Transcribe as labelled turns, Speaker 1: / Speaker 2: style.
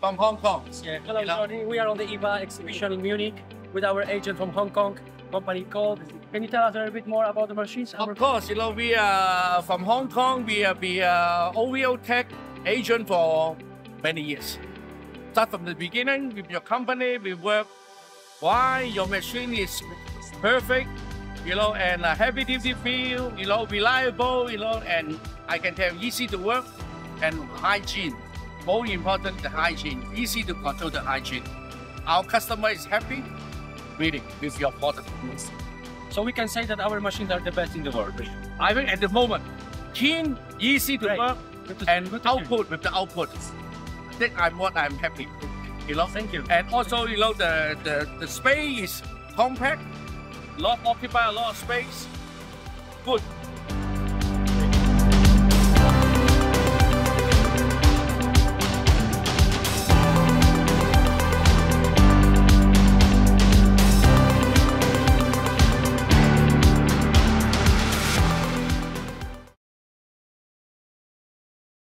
Speaker 1: from Hong Kong.
Speaker 2: Yeah, hello, Johnny. We are on the EVA exhibition in Munich with our agent from Hong Kong, company called. Can you tell us a little bit more about the machines?
Speaker 1: Of course, we are from Hong Kong. We have been OVO-TECH agent for many years. Start from the beginning with your company. We work why your machine is perfect, and a heavy duty feel, reliable, and I can tell easy to work and hygiene. More important, the hygiene. Easy to control the hygiene. Our customer is happy, really, with your product.
Speaker 2: So we can say that our machines are the best in the world.
Speaker 1: I think at the moment, clean, easy to work, and output with the output. That's what I'm happy.
Speaker 2: Thank you.
Speaker 1: And also, the space is compact, occupy a lot of space. Good.